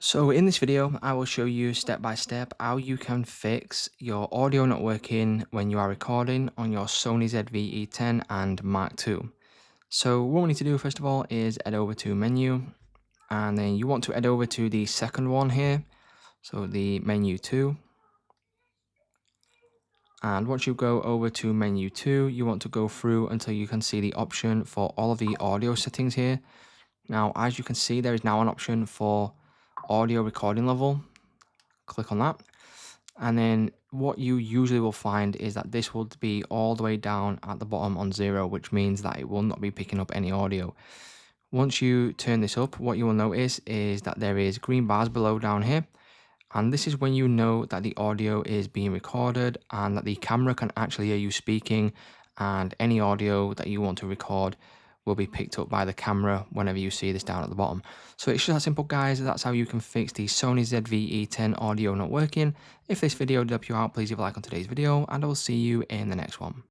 So in this video, I will show you step by step how you can fix your audio not working when you are recording on your Sony ZV-E10 and Mark II. So what we need to do first of all is head over to menu, and then you want to head over to the second one here, so the menu 2. And once you go over to menu 2, you want to go through until you can see the option for all of the audio settings here. Now, as you can see, there is now an option for audio recording level. Click on that. And then what you usually will find is that this will be all the way down at the bottom on 0, which means that it will not be picking up any audio. Once you turn this up, what you will notice is that there is green bars below down here. And this is when you know that the audio is being recorded and that the camera can actually hear you speaking, and any audio that you want to record will be picked up by the camera whenever you see this down at the bottom. So it's just that simple, guys. That's how you can fix the Sony ZV-E10 audio not working. If this video did help you out, please leave a like on today's video, and I will see you in the next one.